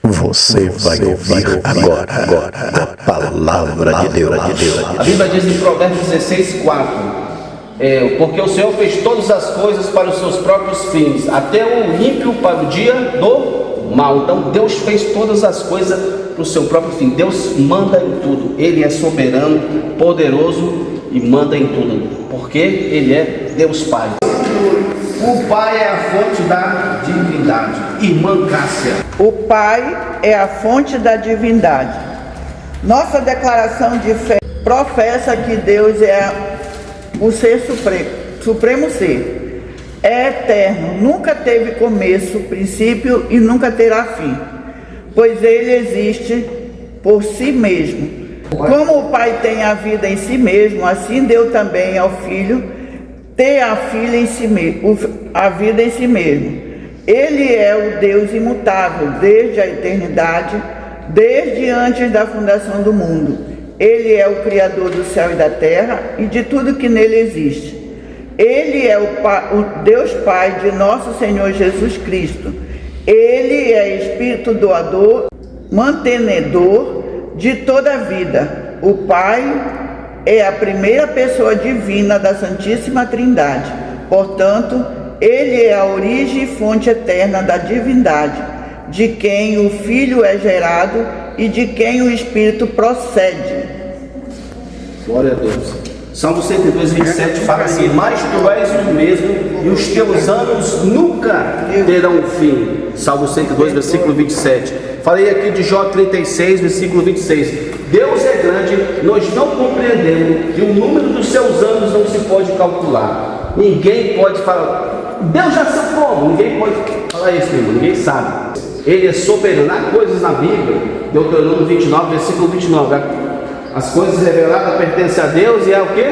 Você vai ouvir agora a palavra de Deus. A Bíblia diz em Provérbios 16:4, porque o Senhor fez todas as coisas para os seus próprios fins, até o ímpio para o dia do mal. Então Deus fez todas as coisas para o seu próprio fim. Deus manda em tudo. Ele é soberano, poderoso e manda em tudo, porque Ele é Deus Pai. O Pai é a fonte da divindade. Irmã Cássia. O Pai é a fonte da divindade. Nossa declaração de fé professa que Deus é o ser supremo ser. É eterno, nunca teve começo, princípio e nunca terá fim, pois Ele existe por si mesmo. Como o Pai tem a vida em si mesmo, assim deu também ao Filho ter a vida em si mesmo. Ele é o Deus imutável desde a eternidade, desde antes da fundação do mundo. Ele é o Criador do céu e da terra e de tudo que nele existe. Ele é o Deus Pai de nosso Senhor Jesus Cristo. Ele é Espírito doador, mantenedor de toda a vida. O Pai é a primeira pessoa divina da Santíssima Trindade. Portanto, Ele é a origem e fonte eterna da divindade, de quem o Filho é gerado e de quem o Espírito procede. Glória a Deus. Salmo 102, 27 fala assim: mas tu és o mesmo e os teus anos nunca terão fim. Salmo 102, versículo 27. Falei aqui de Jó 36, versículo 26. Deus é grande, nós não compreendemos, e o número dos seus anos não se pode calcular. Ninguém pode falar, Deus já sabe como, ninguém pode falar isso, meu irmão, ninguém sabe. Ele é soberano. Há coisas na Bíblia, Deuteronômio 29, versículo 29. As coisas reveladas pertencem a Deus e é o quê?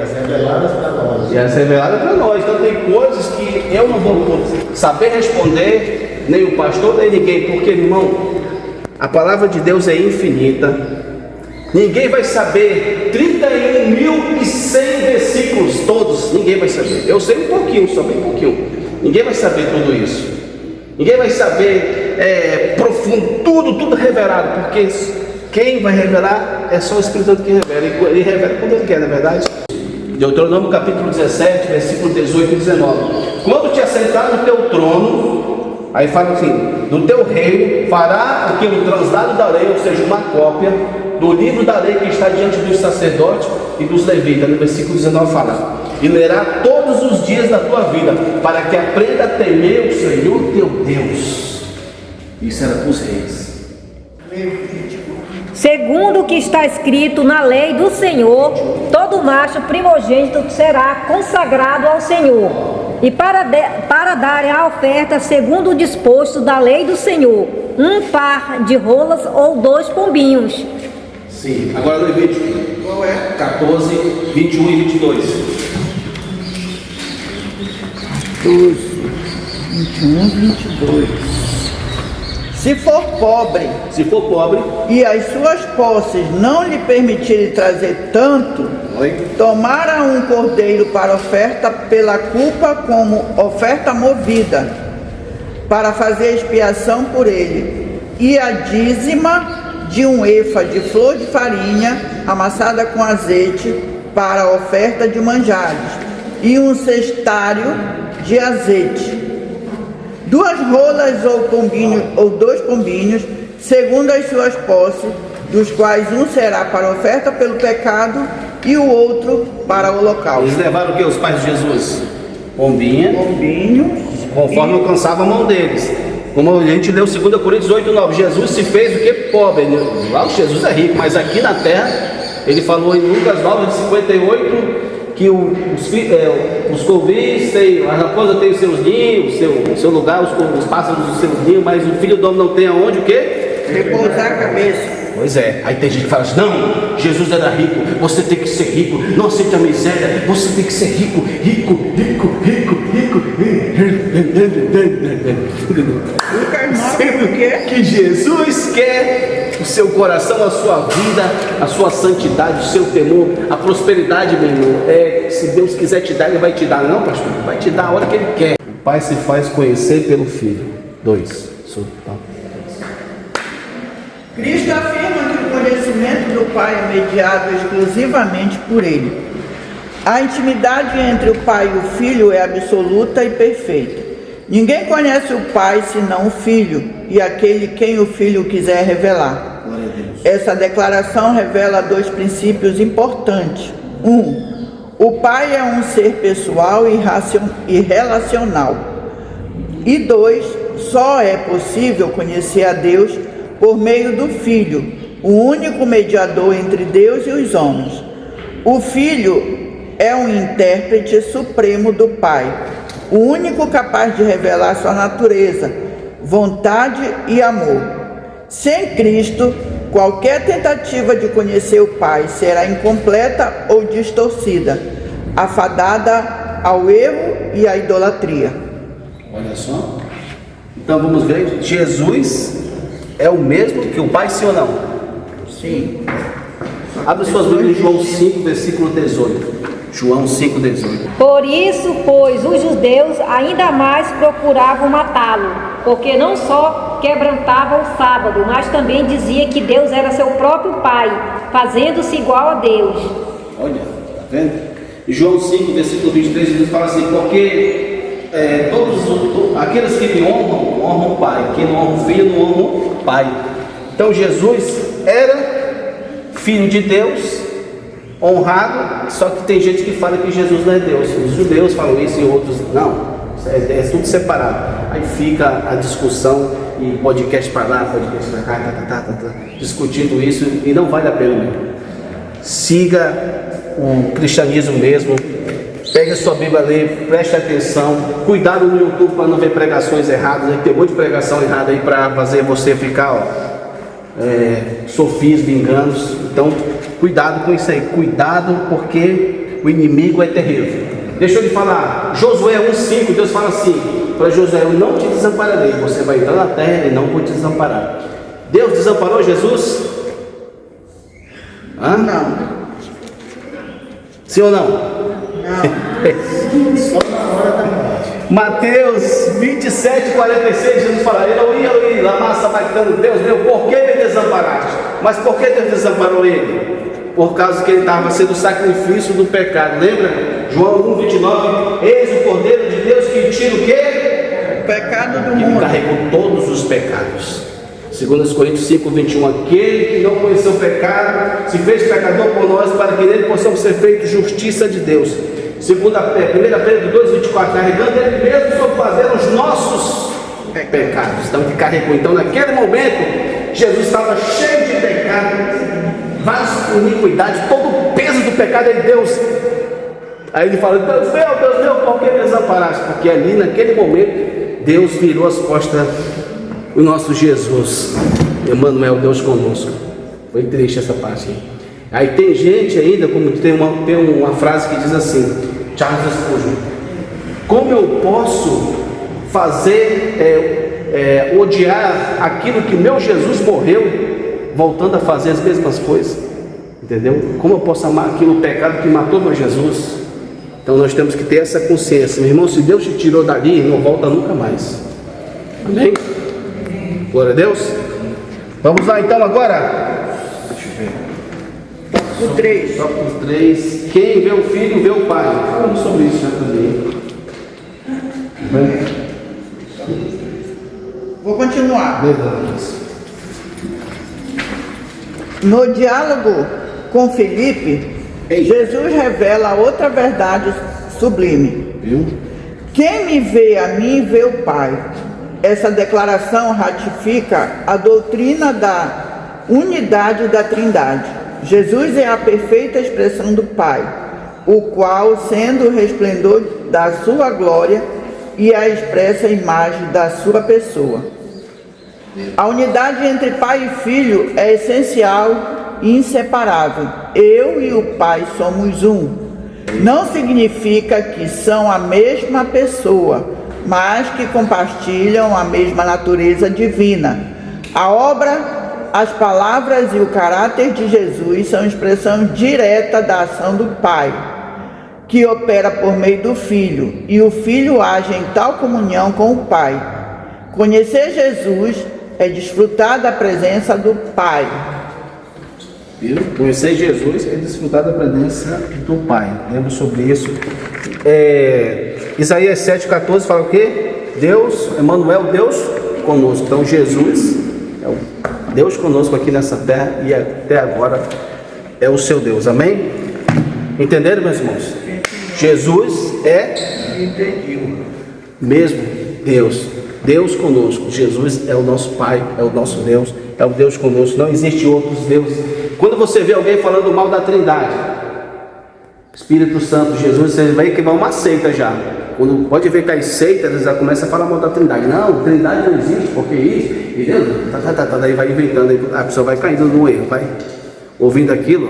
As reveladas para nós. E as reveladas para nós. Então tem coisas que eu não vou saber responder, nem o pastor, nem ninguém, porque, irmão, a palavra de Deus é infinita. Ninguém vai saber 31.100 versículos todos, ninguém vai saber. Eu sei um pouquinho, só bem pouquinho. Ninguém vai saber tudo isso. Ninguém vai saber profundo, tudo revelado, porque quem vai revelar é só o Espírito Santo que revela. Ele revela quando ele quer, na verdade. Deuteronômio capítulo 17, versículo 18 e 19. Quando te assentar no teu trono, aí fala assim: do teu reino fará o que o translado da lei, ou seja, uma cópia do livro da lei que está diante dos sacerdotes e dos levitas. No versículo 19 fala: e lerá todos os dias da tua vida, para que aprenda a temer o Senhor teu Deus. Isso era para os reis. Segundo o que está escrito na lei do Senhor, todo macho primogênito será consagrado ao Senhor, e para dar a oferta segundo o disposto da lei do Senhor, um par de rolas ou 2 pombinhos. Sim, agora Levítico. Qual é? 14, 21 e 22. 12, 21, 22. Se for pobre e as suas posses não lhe permitirem trazer tanto, tomara um cordeiro para oferta pela culpa como oferta movida, para fazer expiação por ele, e a dízima de um efa de flor de farinha amassada com azeite para a oferta de manjares, e um cestário de azeite. 2 rolas ou 2 pombinhos, segundo as suas posses, dos quais um será para oferta pelo pecado e o outro para o holocausto. Eles levaram o que? Os pais de Jesus? Pombinho, conforme alcançava a mão deles. Como a gente leu 2 Coríntios 8, 9, Jesus se fez o que? Pobre. Lá Jesus é rico, mas aqui na terra, ele falou em Lucas 9, 58, que os covis têm, a raposa tem os seus ninhos, seu lugar, os pássaros os seus ninhos, mas o filho do homem não tem aonde o quê? Repousar a cabeça. Pois é, aí tem gente que fala assim: não, Jesus era rico, você tem que ser rico, não aceita a miséria, você tem que ser rico. Sendo que Jesus quer o seu coração, a sua vida, a sua santidade, o seu temor, a prosperidade, meu irmão. Se Deus quiser te dar, Ele vai te dar. Não, pastor, vai te dar a hora que Ele quer. O Pai se faz conhecer pelo Filho. 2. Cristo afirma que o conhecimento do Pai é mediado exclusivamente por Ele. A intimidade entre o Pai e o Filho é absoluta e perfeita. Ninguém conhece o Pai senão o Filho e aquele quem o Filho quiser revelar. Essa declaração revela dois princípios importantes. O Pai é um ser pessoal e relacional. E 2, só é possível conhecer a Deus por meio do Filho, o único mediador entre Deus e os homens. O Filho é um intérprete supremo do Pai, o único capaz de revelar sua natureza, vontade e amor. Sem Cristo, qualquer tentativa de conhecer o Pai será incompleta ou distorcida, afadada ao erro e à idolatria. Olha só. Então vamos ver, Jesus é o mesmo que o Pai, sim ou não? Sim. Abre suas Bíblias em João 5, versículo 18. João 5,18. Por isso, pois, os judeus ainda mais procuravam matá-lo, porque não só quebrantava o sábado, mas também dizia que Deus era seu próprio Pai, fazendo-se igual a Deus. Olha, tá vendo? Em João 5, versículo 23, Jesus fala assim, porque aqueles que me honram, honram o Pai, quem não honra o Filho, não honra o Pai. Então Jesus era Filho de Deus, honrado, só que tem gente que fala que Jesus não é Deus. Os judeus falam isso e outros não, é tudo separado. Aí fica a discussão e podcast para lá, podcast para cá, discutindo isso, e não vale a pena mesmo. Siga o cristianismo mesmo, pegue a sua Bíblia, lê, preste atenção, cuidado no YouTube para não ver pregações erradas, tem um monte de pregação errada aí para fazer você ficar sofisma, enganos. Então cuidado com isso aí, cuidado, porque o inimigo é terrível. Deixa eu lhe falar, Josué 1,5, Deus fala assim para Josué: eu não te desampararei, você vai entrar na terra e não vou te desamparar. Deus desamparou Jesus? Não. Sim ou não? Não. Só na hora da morte. Mateus 27:46, Jesus fala: Eloí, Eloí, lama sabachthani, Deus meu, por que me desamparaste? Mas por que Deus desamparou ele? Por causa que ele estava sendo o sacrifício do pecado. Lembra? João 1,29, eis o Cordeiro de Deus que tira o quê? O pecado do Ele mundo. carregou todos os pecados. 2 Coríntios 5:21, aquele que não conheceu o pecado se fez pecador por nós, para que nele possamos ser feitos justiça de Deus. 1 Pedro 2,24, carregando ele mesmo sobre fazer os nossos pecados. Então ele carregou. Então naquele momento Jesus estava cheio de pecado, várias iniquidades, todo o peso do pecado de Deus. Aí ele fala: Deus meu, por que me desamparaste? Porque ali naquele momento Deus virou as costas. O nosso Jesus, Emmanuel, Deus conosco. Foi triste essa parte aí tem gente ainda, como tem uma frase que diz assim, Charles Spurgeon: como eu posso fazer odiar aquilo que meu Jesus morreu, voltando a fazer as mesmas coisas? Entendeu? Como eu posso amar aquilo, o pecado que matou meu Jesus? Então nós temos que ter essa consciência, meu irmão. Se Deus te tirou dali, não volta nunca mais. Amém? Glória a Deus. Vamos lá então agora. Deixa eu ver. O 3. Tópico 3. Quem vê o filho, vê o pai. Falamos sobre isso já também. Vou continuar. Verdade. No diálogo com Filipe, Jesus revela outra verdade sublime. Viu? Quem me vê a mim, vê o Pai. Essa declaração ratifica a doutrina da unidade da Trindade. Jesus é a perfeita expressão do Pai, o qual, sendo o resplendor da sua glória e a expressa imagem da sua pessoa. A unidade entre Pai e Filho é essencial e inseparável. Eu e o Pai somos um. Não significa que são a mesma pessoa, mas que compartilham a mesma natureza divina. A obra, as palavras e o caráter de Jesus são expressão direta da ação do Pai, que opera por meio do Filho, e o Filho age em tal comunhão com o Pai. Conhecer Jesus é desfrutar da presença do Pai. Viu? Conhecer Jesus é desfrutar da presença do Pai. Lembra sobre isso. Isaías 7,14 fala o quê? Deus, Emmanuel, Deus conosco. Então Jesus é o Deus conosco aqui nessa terra e até agora é o seu Deus. Amém? Entenderam, meus irmãos? Jesus é mesmo Deus. Deus conosco. Jesus é o nosso Pai, é o nosso Deus, é o Deus conosco. Não existe outros deuses. Quando você vê alguém falando mal da Trindade, Espírito Santo, Jesus, você vai quebrar uma seita já. Quando pode ver que as seitas, eles já começam a falar mal da Trindade. Não, Trindade não existe, porque isso, e Deus, daí vai inventando, aí a pessoa vai caindo no erro, vai ouvindo aquilo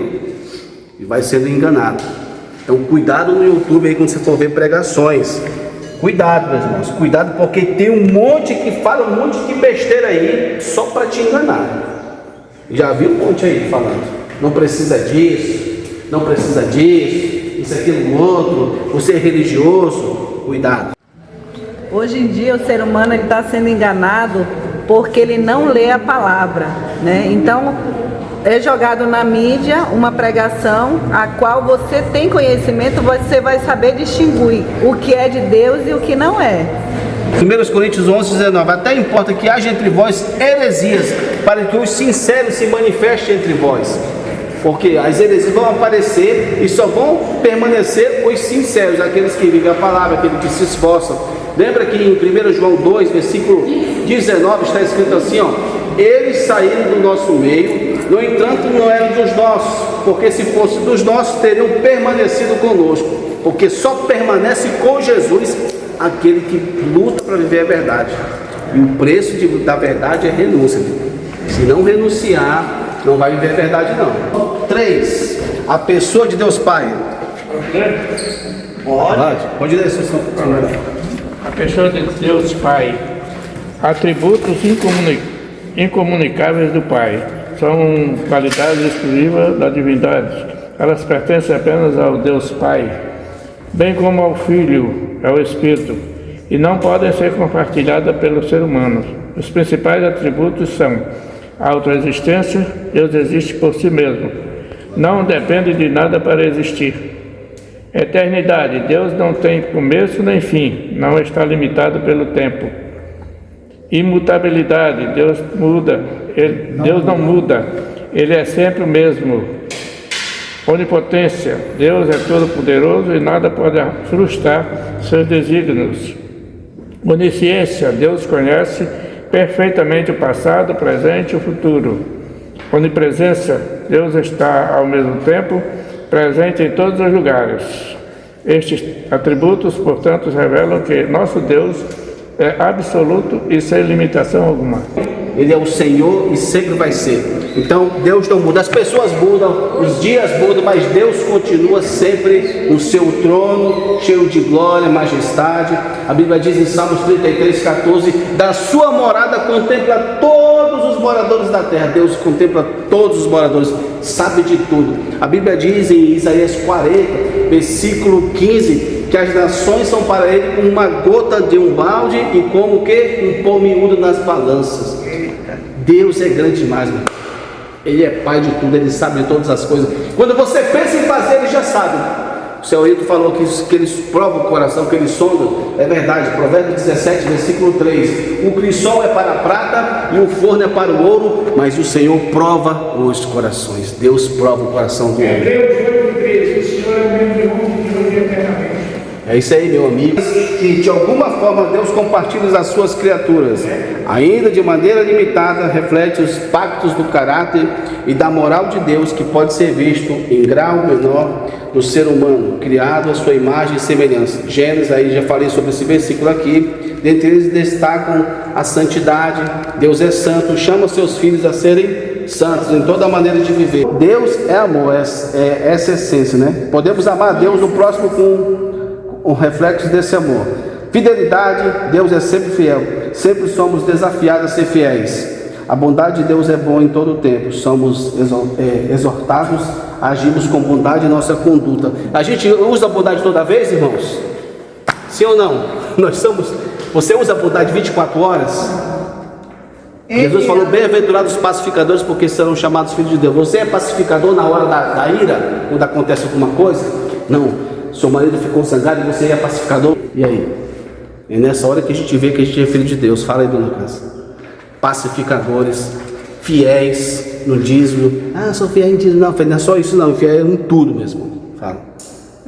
e vai sendo enganado. Então cuidado no YouTube aí quando você for ver pregações. Cuidado, meus irmãos, cuidado, porque tem um monte que fala um monte de besteira aí só para te enganar. Já vi um monte aí falando, não precisa disso, não precisa disso, isso, aquilo, outro, você é religioso. Cuidado. Hoje em dia o ser humano está sendo enganado porque ele não lê a palavra, né? Então é jogado na mídia uma pregação a qual você tem conhecimento, você vai saber distinguir o que é de Deus e o que não é. 1 Coríntios 11:19, até importa que haja entre vós heresias, para que os sinceros se manifestem entre vós. Porque as heresias vão aparecer e só vão permanecer os sinceros, aqueles que vivem a palavra, aqueles que se esforçam. Lembra que em 1 João 2, versículo 19, está escrito assim, ó: eles saíram do nosso meio, no entanto não eram dos nossos, porque se fosse dos nossos teriam permanecido conosco, porque só permanece com Jesus aquele que luta para viver a verdade. E o preço da verdade é renúncia. Se não renunciar, não vai viver a verdade não. 3. A pessoa de Deus Pai. Pode ler isso. A pessoa de Deus Pai. Atributos incomunicáveis do Pai. São qualidades exclusivas da divindade. Elas pertencem apenas ao Deus Pai, bem como ao Filho, ao Espírito, e não podem ser compartilhadas pelo ser humano. Os principais atributos são a autoexistência. Deus existe por si mesmo, não depende de nada para existir. Eternidade. Deus não tem começo nem fim, não está limitado pelo tempo. Imutabilidade. Deus não muda, Ele é sempre o mesmo. Onipotência. Deus é todo poderoso e nada pode frustrar seus desígnios. Onisciência. Deus conhece perfeitamente o passado, o presente e o futuro. Onipresença. Deus está ao mesmo tempo presente em todos os lugares. Estes atributos, portanto, revelam que nosso Deus é absoluto e sem limitação alguma. Ele é o Senhor e sempre vai ser. Então Deus não muda, as pessoas mudam, os dias mudam, mas Deus continua sempre no seu trono, cheio de glória, majestade. A Bíblia diz em Salmos 33:14, da sua morada contempla todos os moradores da terra. Deus contempla todos os moradores, sabe de tudo. A Bíblia diz em Isaías 40, versículo 15, que as nações são para ele como uma gota de um balde e como que um pão miúdo nas balanças. Deus é grande demais, meu. Ele é Pai de tudo, Ele sabe de todas as coisas. Quando você pensa em fazer, Ele já sabe. O seu Hilton falou que Ele prova o coração, que Ele sonda. É verdade, Provérbios 17, versículo 3. O crisol é para a prata e o forno é para o ouro, mas o Senhor prova os corações. Deus prova o coração do homem. É isso aí, meu amigo. Que de alguma forma Deus compartilha as suas criaturas, ainda de maneira limitada, reflete os pactos do caráter e da moral de Deus, que pode ser visto em grau menor no ser humano, criado à sua imagem e semelhança. Gênesis, aí já falei sobre esse versículo aqui. Dentre eles destacam a santidade. Deus é santo, chama seus filhos a serem santos em toda a maneira de viver. Deus é amor, essa é a essência, né? Podemos amar a Deus no próximo com um reflexo desse amor. Fidelidade. Deus é sempre fiel, sempre somos desafiados a ser fiéis. A bondade de Deus é boa em todo o tempo. Somos exortados a agirmos com bondade em nossa conduta. A gente usa a bondade toda vez, irmãos? Sim ou não? Você usa a bondade 24 horas? Jesus falou, bem-aventurados os pacificadores, porque serão chamados filhos de Deus. Você é pacificador na hora da ira, quando acontece alguma coisa? Não. Seu marido ficou sangrado e você é pacificador? E aí? É nessa hora que a gente vê que a gente é filho de Deus. Fala aí, dona Cássia. Pacificadores, fiéis no dízimo. Ah, sou fiel em dízimo. Não, não é só isso não, fiel em tudo mesmo. Fala.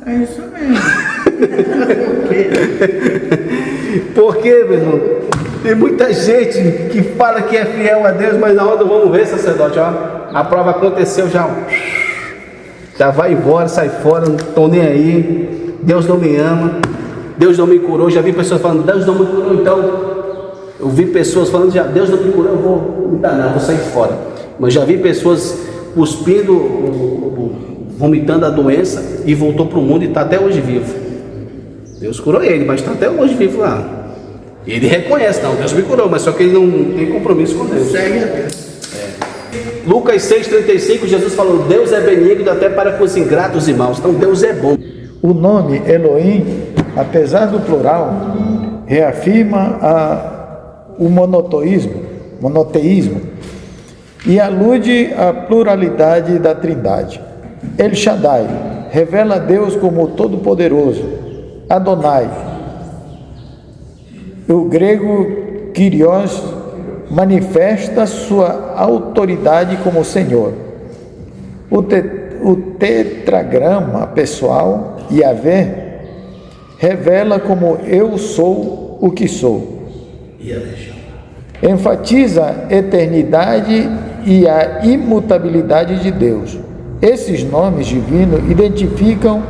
É isso mesmo. Por quê, meu irmão? Tem muita gente que fala que é fiel a Deus, mas na hora vamos ver, sacerdote, ó, a prova aconteceu, já vai embora, sai fora, não estou nem aí, Deus não me ama, Deus não me curou. Já vi pessoas falando, Deus não me curou, então eu vi pessoas falando, já Deus não me curou, eu vou sair fora. Mas já vi pessoas cuspindo, vomitando a doença e voltou para o mundo e está até hoje vivo. Deus curou ele, mas está até hoje vivo lá. Ele reconhece, não, Deus me curou, mas só que ele não tem compromisso com Deus. Segue a Deus. Lucas 6,35, Jesus falou, Deus é benigno até para com os ingratos e maus. Então Deus é bom. O nome Elohim, apesar do plural, reafirma o monoteísmo e alude à pluralidade da Trindade. El Shaddai revela Deus como Todo-Poderoso. Adonai, o grego Kyrios, manifesta sua autoridade como Senhor. O tetragrama pessoal, Yahvé, revela como eu sou o que sou. Enfatiza a eternidade e a imutabilidade de Deus. Esses nomes divinos identificam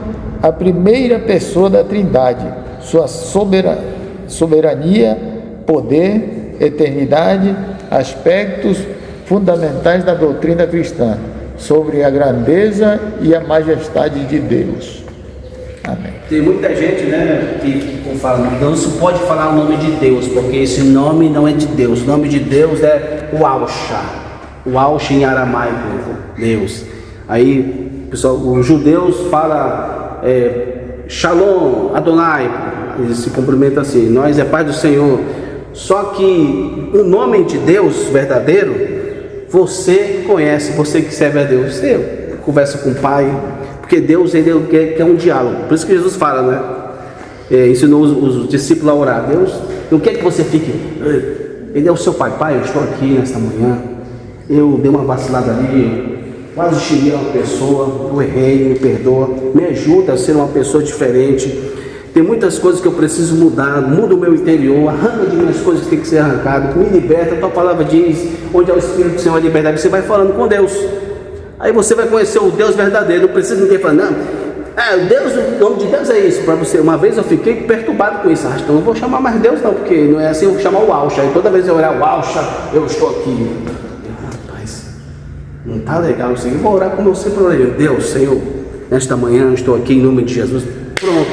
a primeira pessoa da Trindade, sua soberania, poder, eternidade, aspectos fundamentais da doutrina cristã sobre a grandeza e a majestade de Deus. Amém. Tem muita gente, né, que fala, não se pode falar o nome de Deus, porque esse nome não é de Deus. O nome de Deus é o Alcha. O Alcha em aramaico, Deus. Aí, pessoal, os judeus falam Shalom, Adonai, eles se cumprimentam assim, nós é Pai do Senhor. Só que o nome de Deus verdadeiro, você conhece, você que serve a Deus, você conversa com o Pai, porque Deus ele quer um diálogo. Por isso que Jesus fala, né? Ensinou os discípulos a orar. Deus, não quer que você fique, ele é o seu Pai. Pai, eu estou aqui nesta manhã, eu dei uma vacilada ali, quase xinguei uma pessoa, eu errei, me perdoa, me ajuda a ser uma pessoa diferente. Tem muitas coisas que eu preciso mudar, muda o meu interior, arranca de mim as coisas que tem que ser arrancado, me liberta. A tua palavra diz, onde é o Espírito do Senhor, a liberdade. Você vai falando com Deus, aí você vai conhecer o Deus verdadeiro. Não precisa ninguém falar, não, Deus, o nome de Deus é isso para você. Uma vez eu fiquei perturbado com isso, então não vou chamar mais Deus não, porque não é assim, eu vou chamar o Alcha. Aí toda vez eu olhar o Alcha, eu estou aqui. Não está legal isso aí. Eu vou orar como eu sempre orei. Deus, Senhor, nesta manhã eu estou aqui em nome de Jesus. Pronto.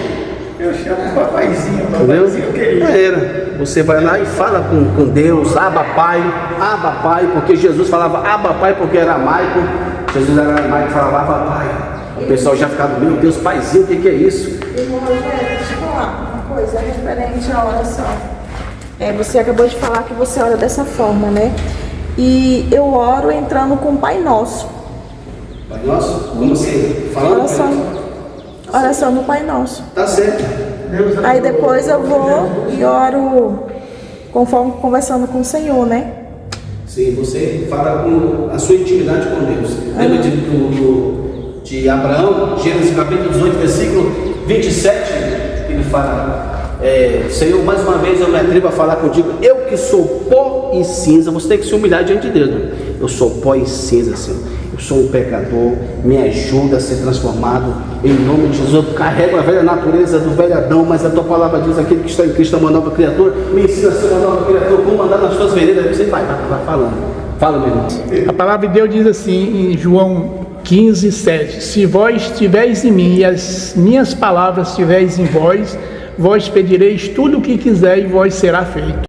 Eu chamo o papaizinho, querido. Era. Você vai lá e fala com Deus, Abba Pai, porque Jesus falava Abba Pai porque era aramaico. Jesus era aramaico e falava Abba Pai. O pessoal já ficava, meu Deus, Paizinho, o que é isso? Irmão Rogério, deixa eu falar uma coisa referente à oração. Você acabou de falar que você ora dessa forma, né? E eu oro entrando com o Pai Nosso. Pai Nosso? Como assim? Falando? Oração no Pai Nosso. Tá certo. Aí depois eu vou e oro conforme conversando com o Senhor, né? Sim, você fala com a sua intimidade com Deus. Lembra de Abraão, Gênesis capítulo 18, versículo 27, ele fala... Senhor, mais uma vez eu me atrevo a falar contigo, eu que sou pó e cinza. Você tem que se humilhar diante de Deus, né? Eu sou pó e cinza, Senhor. Eu sou um pecador, me ajuda a ser transformado em nome de Jesus. Eu carrego a velha natureza do velho Adão, mas a tua palavra diz, aquele que está em Cristo é uma nova criatura. Me ensina a ser uma nova criatura, como andar nas tuas veredas. Aí você vai falando. Fala, meu irmão. A palavra de Deus diz assim em João 15:7: se vós estiveres em mim e as minhas palavras estiveres em vós, vós pedireis tudo o que quiser e vós será feito.